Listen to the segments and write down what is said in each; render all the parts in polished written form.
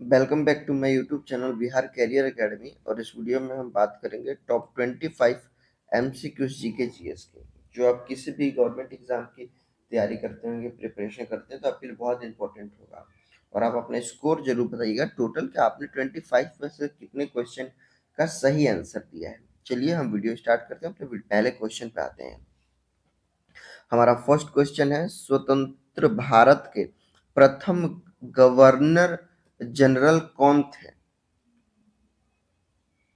Welcome back to my YouTube channel Bihar career academy. और इस video में हम बात करेंगे टॉप 25 एमसीक्यूज जीके जीएस के, जो आप किसी भी गवर्नमेंट एग्जाम की तैयारी करते होंगे, प्रिपरेशन करते हैं तो आपके लिए बहुत इंपॉर्टेंट होगा। और आप अपना स्कोर जरूर बताइएगा टोटल कि आपने 25 में से कितने क्वेश्चन का सही आंसर दिया है। चलिए हम वीडियो स्टार्ट करते हैं, अपने पहले क्वेश्चन पे आते हैं। हमारा फर्स्ट क्वेश्चन है, स्वतंत्र भारत के प्रथम गवर्नर जनरल कौन थे?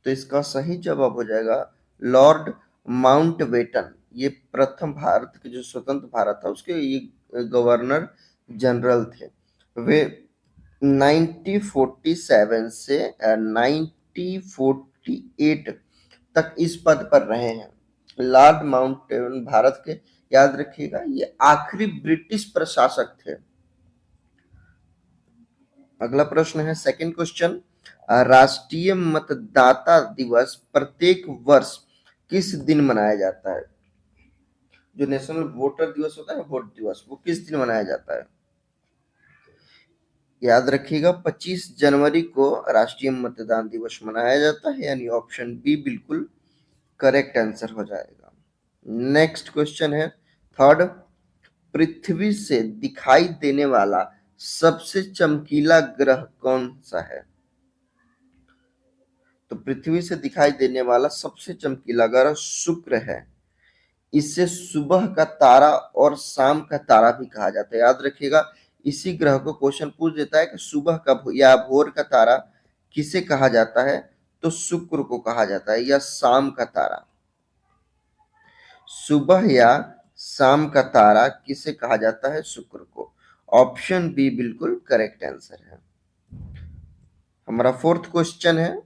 तो इसका सही जवाब हो जाएगा लॉर्ड माउंटबेटन। ये प्रथम भारत के जो स्वतंत्र भारत था उसके ये गवर्नर जनरल थे। वे 1947 से 1948 तक इस पद पर रहे हैं। लॉर्ड माउंटबेटन भारत के, याद रखिएगा, ये आखिरी ब्रिटिश प्रशासक थे। अगला प्रश्न है, सेकंड क्वेश्चन, राष्ट्रीय मतदाता दिवस प्रत्येक वर्ष किस दिन मनाया जाता है? जो नेशनल वोटर दिवस होता है, वोट दिवस, वो किस दिन मनाया जाता है? याद रखिएगा 25 जनवरी को राष्ट्रीय मतदान दिवस मनाया जाता है, यानी ऑप्शन बी बिल्कुल करेक्ट आंसर हो जाएगा। नेक्स्ट क्वेश्चन है थर्ड, पृथ्वी से दिखाई देने वाला सबसे चमकीला ग्रह कौन सा है? तो पृथ्वी से दिखाई देने वाला सबसे चमकीला ग्रह शुक्र है। इसे सुबह का तारा और शाम का तारा भी कहा जाता है। याद रखिएगा, इसी ग्रह को क्वेश्चन पूछ देता है कि सुबह का या भोर का तारा किसे कहा जाता है? तो शुक्र को कहा जाता है, या शाम का तारा। सुबह या शाम का तारा किसे कहा जाता है? शुक्र को। ऑप्शन बी बिल्कुल करेक्ट आंसर है। हमारा फोर्थ क्वेश्चन है,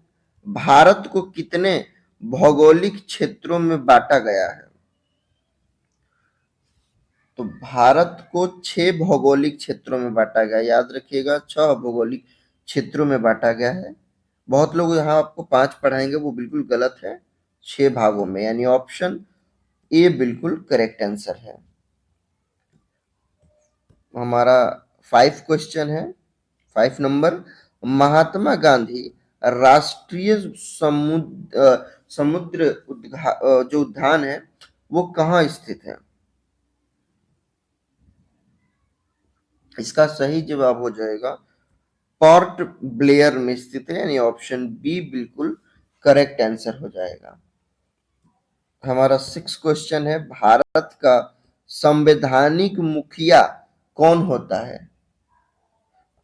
भारत को कितने भौगोलिक क्षेत्रों में बांटा गया है? तो भारत को 6 भौगोलिक क्षेत्रों में बांटा गया। याद रखिएगा 6 भौगोलिक क्षेत्रों में बांटा गया है। बहुत लोग यहाँ आपको 5 पढ़ाएंगे, वो बिल्कुल गलत है। 6 भागों में, यानी ऑप्शन ए बिल्कुल करेक्ट आंसर है। हमारा 5 क्वेश्चन है, 5 नंबर, महात्मा गांधी राष्ट्रीय समुद्र जो उद्यान है वो कहाँ स्थित है? इसका सही जवाब हो जाएगा पोर्ट ब्लेयर में स्थित है, यानी ऑप्शन बी बिल्कुल करेक्ट आंसर हो जाएगा। हमारा 6 क्वेश्चन है, भारत का संवैधानिक मुखिया कौन होता है?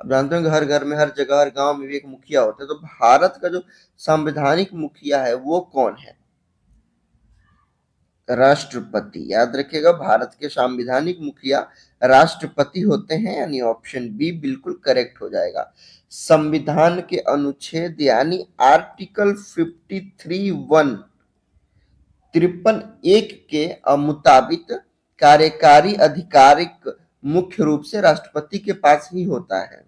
अब जानते हैं हर घर में, हर जगह, हर गांव में भी एक मुखिया होता है। तो भारत का जो संवैधानिक मुखिया है वो कौन है? राष्ट्रपति। याद रखिएगा, भारत के संवैधानिक मुखिया राष्ट्रपति होते हैं, यानी ऑप्शन बी बिल्कुल करेक्ट हो जाएगा। संविधान के अनुच्छेद यानी आर्टिकल 53(1) 53(1) के मुताबिक कार्यकारी अधिकारिक मुख्य रूप से राष्ट्रपति के पास ही होता है।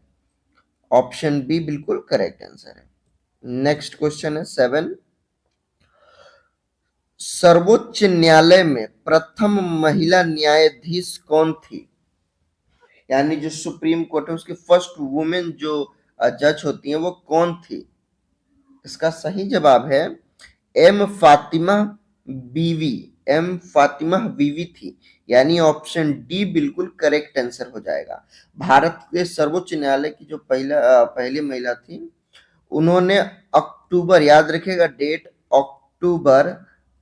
ऑप्शन बी बिल्कुल करेक्ट आंसर है। नेक्स्ट क्वेश्चन है 7, सर्वोच्च न्यायालय में प्रथम महिला न्यायाधीश कौन थी? यानी जो सुप्रीम कोर्ट है उसकी फर्स्ट वुमेन जो जज होती हैं वो कौन थी? इसका सही जवाब है एम फातिमा बीवी। एम फातिमा बीवी थी, यानी ऑप्शन डी बिल्कुल करेक्ट आंसर हो जाएगा। भारत के सर्वोच्च न्यायालय की जो पहली महिला थी, उन्होंने अक्टूबर, याद रखिएगा डेट, अक्टूबर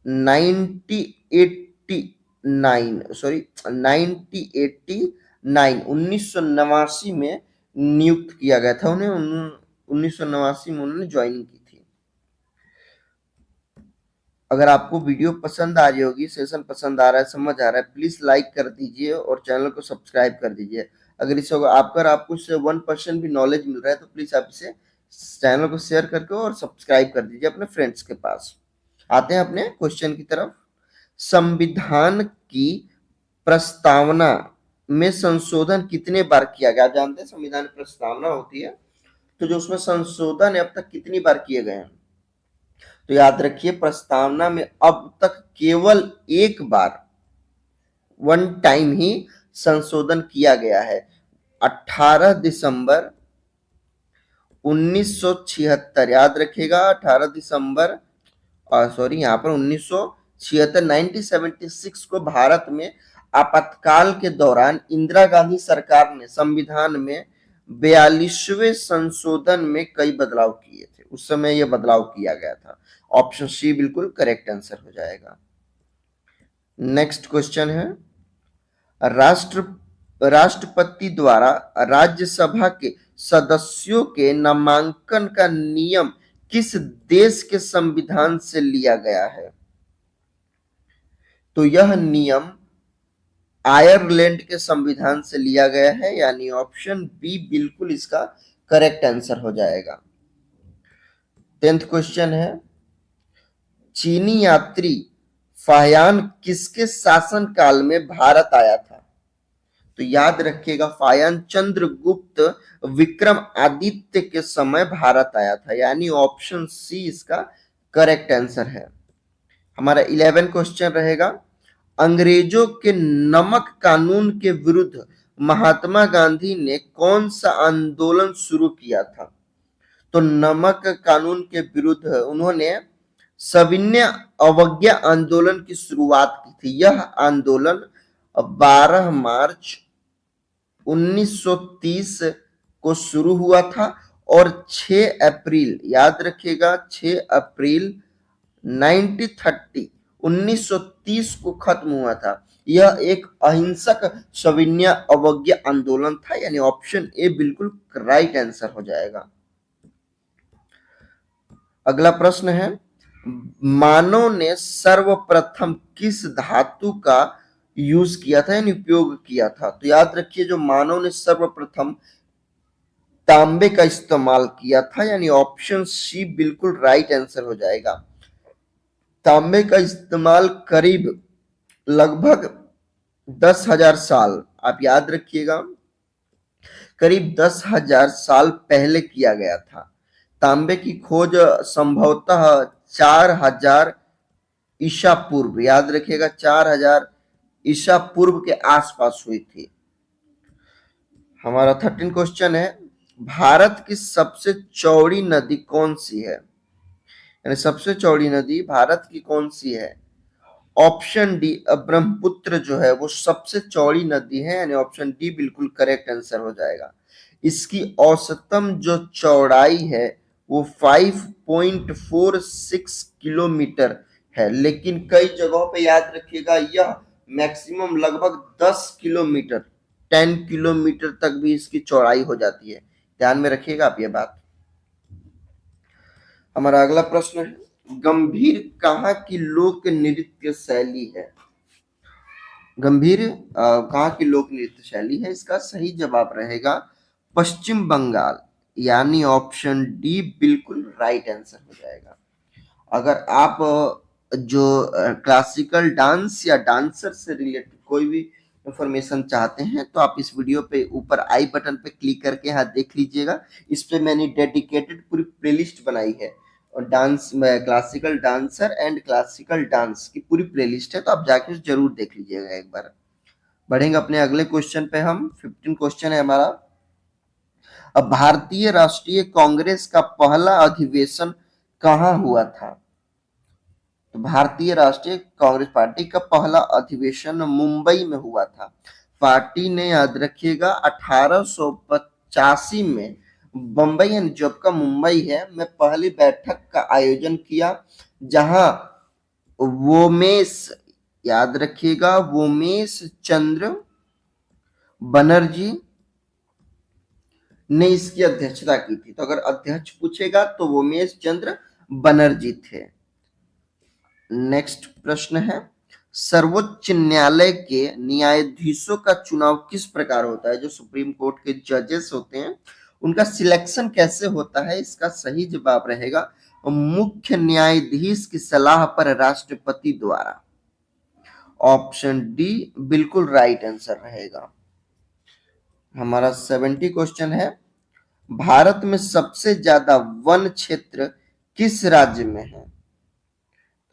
1989 में नियुक्त किया गया था उन्हें। 1989 में उन्होंने ज्वाइनिंग की थी। अगर आपको वीडियो पसंद आ रही होगी, सेशन पसंद आ रहा है, समझ आ रहा है, प्लीज लाइक कर दीजिए और चैनल को सब्सक्राइब कर दीजिए। अगर इसे आपको इससे 1% भी नॉलेज मिल रहा है तो प्लीज आप इसे चैनल को शेयर करके और सब्सक्राइब कर दीजिए अपने फ्रेंड्स के पास। आते हैं अपने क्वेश्चन की तरफ। संविधान की प्रस्तावना में संशोधन कितने बार किया गया? आप जानते हैं संविधान प्रस्तावना होती है, तो जो उसमें संशोधन अब तक कितनी बार किए गए हैं? तो याद रखिए, प्रस्तावना में अब तक केवल एक बार, 1 टाइम ही संशोधन किया गया है। 18 दिसंबर 1976 याद रखिएगा 18 दिसंबर सॉरी यहाँ पर 1976 1976 को भारत में आपातकाल के दौरान इंदिरा गांधी सरकार ने संविधान में 42वें संशोधन में कई बदलाव किए थे। उस समय यह बदलाव किया गया था। ऑप्शन सी बिल्कुल करेक्ट आंसर हो जाएगा। नेक्स्ट क्वेश्चन है राष्ट्रपति द्वारा राज्यसभा के सदस्यों के नामांकन का नियम किस देश के संविधान से लिया गया है? तो यह नियम आयरलैंड के संविधान से लिया गया है, यानी ऑप्शन बी बिल्कुल इसका करेक्ट आंसर हो जाएगा। 10th क्वेश्चन है चीनी यात्री फाहियान किसके शासन काल में भारत आया था? तो याद रखिएगा फाहियान चंद्रगुप्त विक्रम आदित्य के समय भारत आया था, यानी ऑप्शन सी इसका करेक्ट आंसर है। हमारा 11 क्वेश्चन रहेगा अंग्रेजों के नमक कानून के विरुद्ध महात्मा गांधी ने कौन सा आंदोलन शुरू किया था? तो नमक कानून के विरुद्ध उन्होंने सविनय अवज्ञा आंदोलन की शुरुआत की थी। यह आंदोलन 12 मार्च 1930 को शुरू हुआ था और 6 अप्रैल याद रखिएगा 6 अप्रैल 1930 को खत्म हुआ था। यह एक अहिंसक सविनय अवज्ञा आंदोलन था, यानी ऑप्शन ए बिल्कुल राइट आंसर हो जाएगा। अगला प्रश्न है मानव ने सर्वप्रथम किस धातु का यूज किया था यानी उपयोग किया था? तो याद रखिए जो मानव ने सर्वप्रथम तांबे का इस्तेमाल किया था, यानी ऑप्शन सी बिल्कुल राइट आंसर हो जाएगा। तांबे का इस्तेमाल करीब लगभग 10,000 साल, आप याद रखिएगा करीब 10,000 साल पहले किया गया था। तांबे की खोज संभवतः 4,000 ईसा पूर्व, याद रखिएगा 4,000 ईसा पूर्व के आसपास हुई थी। हमारा 13 क्वेश्चन है भारत की सबसे चौड़ी नदी कौन सी है? यानी सबसे चौड़ी नदी भारत की कौन सी है? ऑप्शन डी ब्रह्मपुत्र जो है वो सबसे चौड़ी नदी है, यानी ऑप्शन डी बिल्कुल करेक्ट आंसर हो जाएगा। इसकी औसतम जो चौड़ाई है वो 5.46 किलोमीटर है, लेकिन कई जगहों पे याद रखिएगा यह मैक्सिमम लगभग 10 किलोमीटर 10 किलोमीटर तक भी इसकी चौड़ाई हो जाती है। ध्यान में रखिएगा आप ये बात। हमारा अगला प्रश्न है गंभीर कहाँ की लोक नृत्य शैली है? गंभीर कहाँ की लोक नृत्य शैली है? इसका सही जवाब रहेगा पश्चिम बंगाल, यानी ऑप्शन डी बिल्कुल राइट आंसर हो जाएगा। अगर आप जो क्लासिकल डांस या डांसर से रिलेटेड कोई भी इंफॉर्मेशन चाहते हैं तो आप इस वीडियो पे ऊपर आई बटन पे क्लिक करके यहाँ देख लीजिएगा। इस पे मैंने डेडिकेटेड पूरी प्लेलिस्ट बनाई है और डांस में classical dancer and classical dance की पूरी प्लेलिस्ट है, तो आप जाके जरूर देख लीजिएगा एक बार। बढ़ेंगे अपने अगले क्वेश्चन पे हम। 15 क्वेश्चन है हमारा अब भारतीय राष्ट्रीय कांग्रेस का पहला अधिवेशन कहाँ हुआ था? तो भारतीय राष्ट्रीय कांग्रेस पार्टी का पहला अधिवेशन मुंबई में हुआ था। पार्टी ने याद रखिएगा 1885 में बंबई यानी जो आपका मुंबई है में पहली बैठक का आयोजन किया, जहां वोमेश याद रखिएगा वोमेश चंद्र बनर्जी ने इसकी अध्यक्षता की थी। तो अगर अध्यक्ष पूछेगा तो वोमेश चंद्र बनर्जी थे। नेक्स्ट प्रश्न है सर्वोच्च न्यायालय के न्यायाधीशों का चुनाव किस प्रकार होता है? जो सुप्रीम कोर्ट के जजेस होते हैं उनका सिलेक्शन कैसे होता है? इसका सही जवाब रहेगा मुख्य न्यायाधीश की सलाह पर राष्ट्रपति द्वारा। ऑप्शन डी बिल्कुल राइट आंसर रहेगा। हमारा 70 क्वेश्चन है भारत में सबसे ज्यादा वन क्षेत्र किस राज्य में है?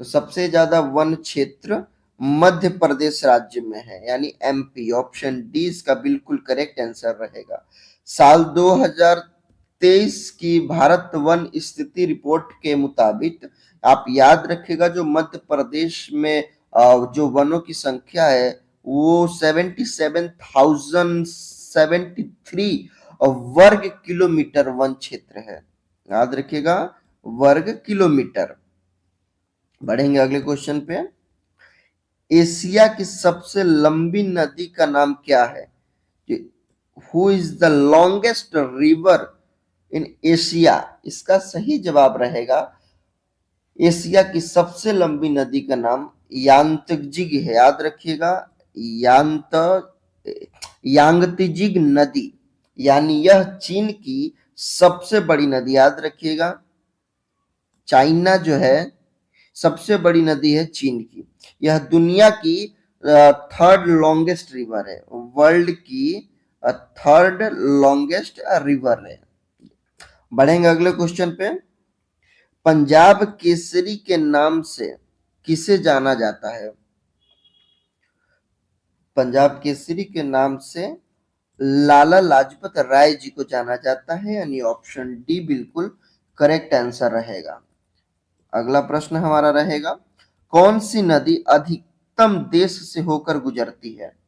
तो सबसे ज्यादा वन क्षेत्र मध्य प्रदेश राज्य में है, यानी एमपी। ऑप्शन डी इसका बिल्कुल करेक्ट आंसर रहेगा। साल 2023 की भारत वन स्थिति रिपोर्ट के मुताबिक आप याद रखिएगा, जो मध्य प्रदेश में जो वनों की संख्या है वो 77,073 वर्ग किलोमीटर वन क्षेत्र है। याद रखिएगा, वर्ग किलोमीटर। बढ़ेंगे अगले क्वेश्चन पे। एशिया की सबसे लंबी नदी का नाम क्या है? Who is the longest river in Asia? इसका सही जवाब रहेगा, एशिया की सबसे लंबी नदी का नाम यांत्जिग है। याद रखिएगा, यांत यांगत्जिग नदी, यानी यह चीन की सबसे बड़ी नदी। याद रखिएगा, चाइना जो है सबसे बड़ी नदी है चीन की। यह दुनिया की थर्ड लॉन्गेस्ट रिवर है, वर्ल्ड की थर्ड लॉन्गेस्ट रिवर है। बढ़ेंगे अगले क्वेश्चन पे। पंजाब केसरी के नाम से किसे जाना जाता है? पंजाब केसरी के नाम से लाला लाजपत राय जी को जाना जाता है, यानी ऑप्शन डी बिल्कुल करेक्ट आंसर रहेगा। अगला प्रश्न हमारा रहेगा, कौन सी नदी अधिकतम देश से होकर गुजरती है?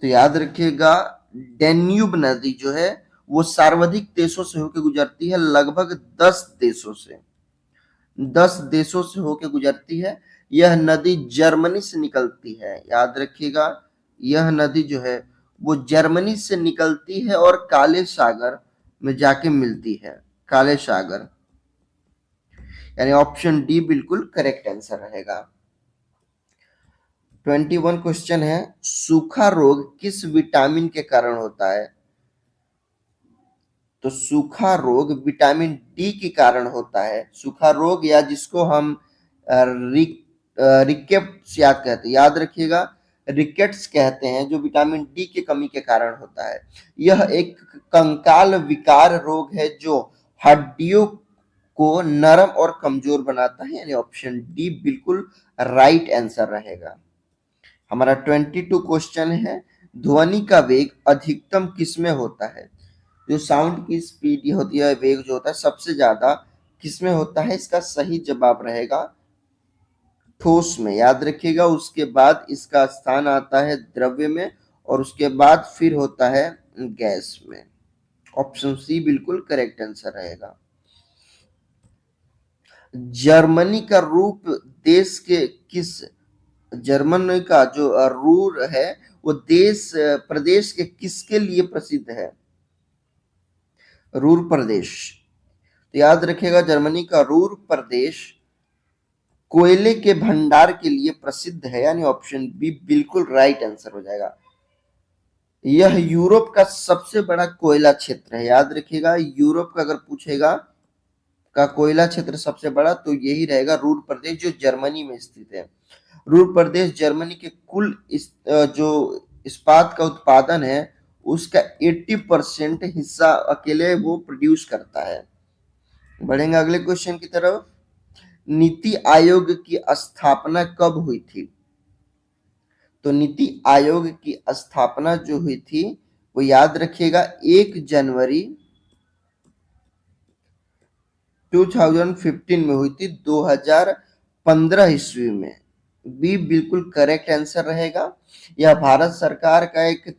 तो याद रखिएगा, डेन्यूब नदी जो है वो सर्वाधिक देशों से होकर गुजरती है, लगभग 10 देशों से। 10 देशों से होकर गुजरती है। यह नदी जर्मनी से निकलती है। याद रखिएगा, यह नदी जो है वो जर्मनी से निकलती है और काले सागर में जाके मिलती है। काले सागर, यानी ऑप्शन डी बिल्कुल करेक्ट आंसर रहेगा। 21 क्वेश्चन है, सूखा रोग किस विटामिन के कारण होता है? तो सूखा रोग विटामिन डी के कारण होता है। सूखा रोग, या जिसको हम रिकेट्स याद कहते हैं, याद रखिएगा, रिकेट्स कहते हैं, जो विटामिन डी की कमी के कारण होता है। यह एक कंकाल विकार रोग है जो हड्डियों को नरम और कमजोर बनाता है, यानी ऑप्शन डी बिल्कुल राइट आंसर रहेगा। हमारा 22 क्वेश्चन है, ध्वनि का वेग अधिकतम किसमें होता है? जो साउंड की स्पीड होती है, वेग जो होता है, सबसे ज्यादा किसमें होता है? इसका सही जवाब रहेगा ठोस में। याद रखिएगा, उसके बाद इसका स्थान आता है द्रव्य में, और उसके बाद फिर होता है गैस में। ऑप्शन सी बिल्कुल करेक्ट आंसर रहेगा। जर्मनी का रूप देश के किस, जर्मनी का जो रूर है वो देश प्रदेश के किसके लिए प्रसिद्ध है? रूर प्रदेश। तो याद रखिएगा, जर्मनी का रूर प्रदेश कोयले के भंडार के लिए प्रसिद्ध है, यानी ऑप्शन बी बिल्कुल राइट आंसर हो जाएगा। यह यूरोप का सबसे बड़ा कोयला क्षेत्र है। याद रखिएगा, यूरोप का अगर पूछेगा का कोयला क्षेत्र सबसे बड़ा, तो यही रहेगा रूर प्रदेश, जो जर्मनी में स्थित है। रूर प्रदेश जर्मनी के कुल जो इस्पात का उत्पादन है उसका 80% हिस्सा अकेले वो प्रोड्यूस करता है। बढ़ेंगे अगले क्वेश्चन की तरफ। नीति आयोग की स्थापना कब हुई थी? तो नीति आयोग की स्थापना जो हुई थी वो याद रखिएगा 1 जनवरी 2015 में हुई थी, 2015 ईस्वी में। बी बिल्कुल करेक्ट आंसर रहेगा। यह भारत सरकार का एक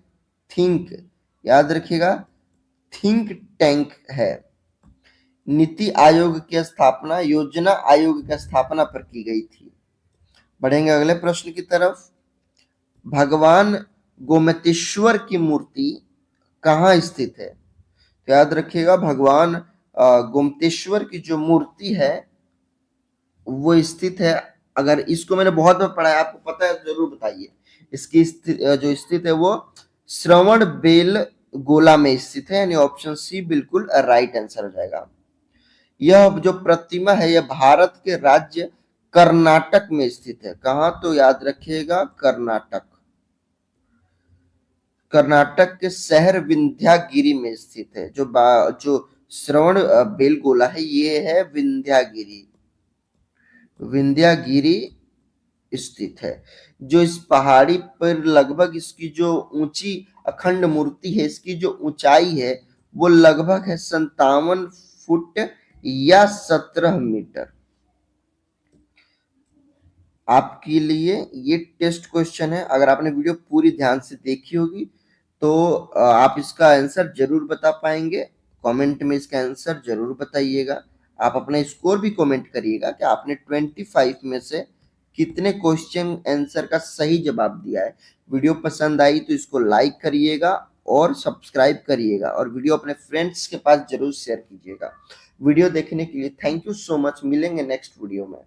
थिंक, याद रखिएगा, थिंक टैंक है। नीति आयोग की स्थापना योजना आयोग की स्थापना पर की गई थी। बढ़ेंगे अगले प्रश्न की तरफ। भगवान गोमतेश्वर की मूर्ति कहाँ स्थित है? तो याद रखिएगा, भगवान गोमतेश्वर की जो मूर्ति है वो स्थित है, अगर इसको मैंने बहुत बार पढ़ा है, आपको पता है जरूर बताइए। इसकी जो स्थित है वो श्रवण बेल गोला में स्थित है, यानी ऑप्शन सी बिल्कुल राइट आंसर हो जाएगा। यह जो प्रतिमा है यह भारत के राज्य कर्नाटक में स्थित है। कहाँ? तो याद रखिएगा, कर्नाटक। कर्नाटक के शहर विंध्यागिरी में स्थित है। जो श्रवण बेलगोला है ये है विंध्यागिरी, विंध्यागिरी स्थित है। जो इस पहाड़ी पर लगभग इसकी जो ऊंची अखंड मूर्ति है, इसकी जो ऊंचाई है वो लगभग है 57 फुट या 17 मीटर। आपके लिए ये टेस्ट क्वेश्चन है। अगर आपने वीडियो पूरी ध्यान से देखी होगी तो आप इसका आंसर जरूर बता पाएंगे। कमेंट में इसका आंसर जरूर बताइएगा। आप अपना स्कोर भी कमेंट करिएगा कि आपने 25 में से कितने क्वेश्चन आंसर का सही जवाब दिया है। वीडियो पसंद आई तो इसको लाइक करिएगा और सब्सक्राइब करिएगा और वीडियो अपने फ्रेंड्स के पास जरूर शेयर कीजिएगा। वीडियो देखने के लिए थैंक यू सो मच। मिलेंगे नेक्स्ट वीडियो में।